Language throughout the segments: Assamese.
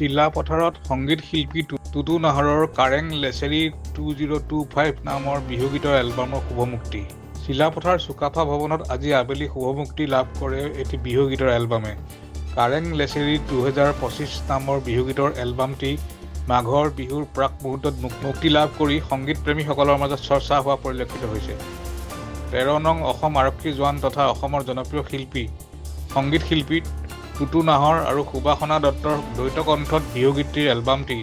চিলাপথাৰত সংগীত শিল্পী টুটু নাহৰৰ কাৰেং লেচেৰী 2025 নামৰ বিহুগীতৰ এলবামৰ শুভমুক্তি। চিলাপথাৰ চুকাফা ভৱনত আজি আবেলি শুভমুক্তি লাভ কৰে এটি বিহুগীতৰ এলবামে। কাৰেং লেচেৰী 2025 নামৰ বিহুগীতৰ এলবামটি মাঘৰ বিহুৰ প্ৰাক মুহূৰ্তত মুক্তি লাভ কৰি সংগীত প্ৰেমীসকলৰ মাজত চৰ্চা হোৱা পৰিলক্ষিত হৈছে। 13 নং অসম আৰক্ষী জোৱান তথা অসমৰ জনপ্ৰিয় শিল্পী সংগীত শিল্পী টুটু নাহৰ আৰু সুবাসনা দত্তৰ দ্বৈত কণ্ঠত বিহুগীতটিৰ এলবামটি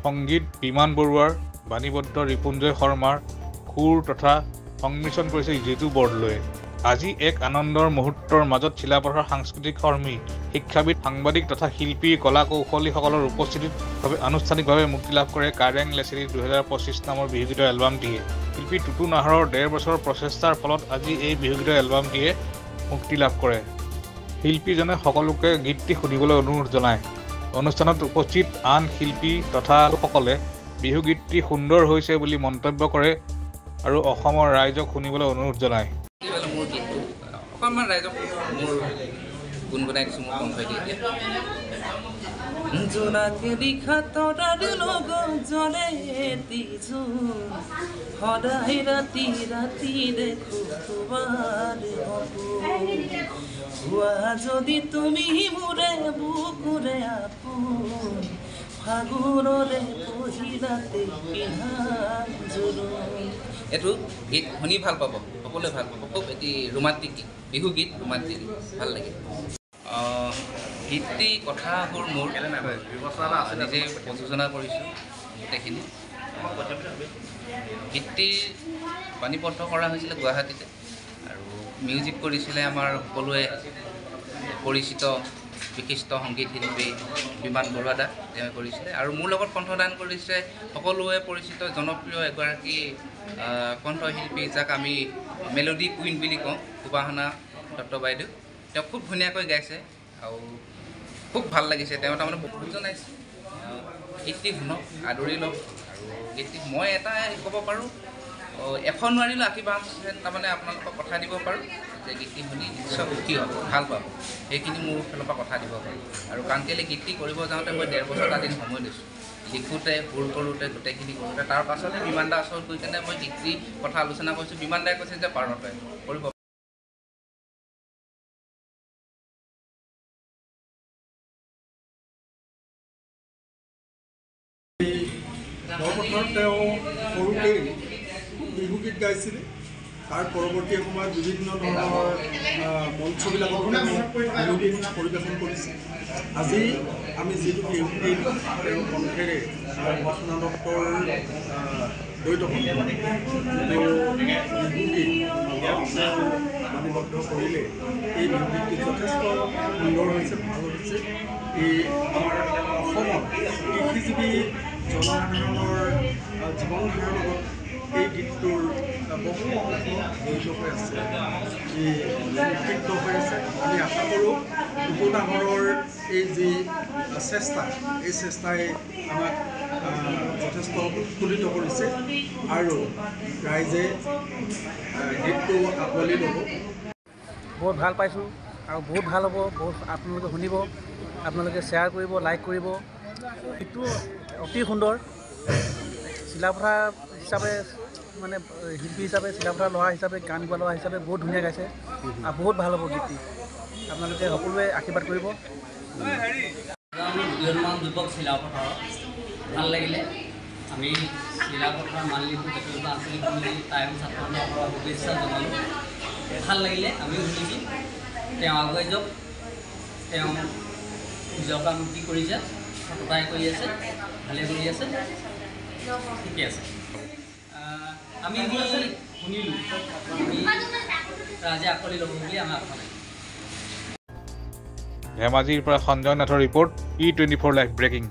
সংগীত বিমান বৰুৱাৰ, বাণীবদ্ধ ৰিপুঞ্জয় শৰ্মাৰ সুৰ তথা সংমিশ্ৰণ কৰিছে জিতু বৰদলৈয়ে। আজি এক আনন্দৰ মুহূৰ্তৰ মাজত চিলাপথাৰৰ সাংস্কৃতিক কৰ্মী, শিক্ষাবিদ, সাংবাদিক তথা শিল্পী কলা কৌশলীসকলৰ উপস্থিতিত আনুষ্ঠানিকভাৱে মুক্তি লাভ কৰে কাৰেং লেচেৰী 2025 নামৰ বিহুগীতৰ এলবামটিয়ে। শিল্পী টুটু নাহৰৰ 1.5 বছৰৰ প্ৰচেষ্টাৰ ফলত আজি এই বিহুগীতৰ এলবামটিয়ে মুক্তি লাভ কৰে। শিল্পীজনে সকলোকে গীতটি শুনিবলৈ অনুৰোধ জনায়। অনুষ্ঠানত উপস্থিত আন শিল্পী তথা লোকসকলে বিহুগীতটি সুন্দৰ হৈছে বুলি মন্তব্য কৰে আৰু অসমৰ ৰাইজক শুনিবলৈ অনুৰোধ জনায়। মোৰ গীতটো অকণমান ৰাইজক মোৰ গুণগুণাই দিছোঁ, মোৰ কণ্ঠই দি জোনাকে দিখা তৰাৰ লগত জ্বলে দিছো সদায় ৰাতি ৰাতি দেখো তোমাৰ হোৱা যদি তুমি মোৰে বুকুৰে আপোন ফাগুনৰে পহিলাতে পিন্ধাম জোৰোণ। এইটো গীত শুনি ভাল পাব, সকলোৱে ভাল পাব। খুব এটি ৰোমান্টিক গীত, বিহুগীত ৰোমান্টিক গীত, ভাল লাগে। গীতটি কথাবোৰ মোৰ নিজে প্ৰযোজনা কৰিছোঁ গোটেইখিনি। গীতটি বাণীবদ্ধ কৰা হৈছিলে গুৱাহাটীতে আৰু মিউজিক কৰিছিলে আমাৰ সকলোৱে পৰিচিত বিশিষ্ট সংগীত শিল্পী বিমান বৰুৱা দা, তেওঁ কৰিছিলে। আৰু মোৰ লগত কণ্ঠদান কৰিছে সকলোৱে পৰিচিত জনপ্ৰিয় এগৰাকী কণ্ঠশিল্পী, যাক আমি মেলোডি কুইন বুলি কওঁ, সুবাসনা দত্ত বাইদেউ। তেওঁ খুব ধুনীয়াকৈ গাইছে আৰু খুব ভাল লাগিছে। তেওঁ তাৰমানে বহুত জনাইছে, গীতটি শুনক, আদৰি লওক। আৰু গীতটি মই এটাই ক'ব পাৰোঁ, এখন নোৱাৰিলেও 80% তাৰমানে আপোনালোকক কথা দিব পাৰোঁ যে গীতটি শুনি নিশ্চয় সুখী হ'ব, ভাল পাব। সেইখিনি মোৰ ফালৰ পৰা কথা দিব পাৰোঁ। আৰু কাৰণ কেলৈ গীতটি কৰিব যাওঁতে মই 1.5 বছৰ দিন সময় লৈছোঁ, লিখোঁতে, সুৰ কৰোঁতে, গোটেইখিনি কৰোঁতে। তাৰ পাছতে বিমান দাৰ ওচৰত গৈ কেনে মই গীতটি কথা আলোচনা কৰিছোঁ। বিমান দাই কৈছে যে পাৰণতে কৰিব। বৰপথাৰত তেওঁ সৰুতেই বিহুগীত গাইছিলে। তাৰ পৰৱৰ্তী সময়ত বিভিন্ন ধৰণৰ মঞ্চবিলাকত বিহুগীত পৰিৱেশন কৰিছে। আজি আমি যিটো বিহুগীত তেওঁৰ কণ্ঠেৰে সুবাসনা দত্তৰ দ্বৈত কণ্ঠ বিহুগীত বাণীবদ্ধ কৰিলে, এই বিহুগীতটি যথেষ্ট সুন্দৰ হৈছে, ভাল হৈছে। এই আমাৰ অসমত কৃষিজীৱী জনসাধাৰণৰ জীৱন ধাৰণৰ লগত এই গীতটোৰ বহু জড়িত হৈ আছে, সম্পৃক্ত হৈ আছে। আমি আশা কৰোঁ টুটু নাহৰৰ এই যি চেষ্টা, এই চেষ্টাই আমাক যথেষ্ট উৎফুল্লিত কৰিছে আৰু ৰাইজে গীতটো আঁকোৱালি ল'ব। বহুত ভাল পাইছোঁ আৰু বহুত ভাল হ'ব। বহুত আপোনালোকে শুনিব, আপোনালোকে শ্বেয়াৰ কৰিব, লাইক কৰিব। গীতটো অতি সুন্দৰ। চিলাপথাৰ হিচাপে মানে শিল্পী হিচাপে, চিলাপথাৰ ল'ৰা হিচাপে, গান গোৱা ল'ৰা হিচাপে বহুত ধুনীয়া গাইছে আৰু বহুত ভাল হ'ব গীতটি। আপোনালোকে সকলোৱে আশীৰ্বাদ কৰিব। উদীয়মান যুৱক চিলাপথাৰত ভাল লাগিলে। আমি চিলাপথাৰ মালিকো ব্যক্তিগত আঞ্চলিক সমিতি টাইম ছাত্ৰসকলৰ শুভেচ্ছা জনালোঁ। ভাল লাগিলে, আমিও শুনিছোঁ। তেওঁ আগুৱাই যাওক, তেওঁ নিজৰ কাম কি কৰিছে, সততাই কৰি আছে, ভালে কৰি আছে, ঠিকে আছে। আমি যি শুনিলোঁ, আমি ৰাইজে আঁকোৱালি ল'ব বুলি আমাৰ আশা নাই। ধেমাজিৰ পৰা সঞ্জয় নাথৰ ৰিপৰ্ট, E24 লাইভ ব্ৰেকিং।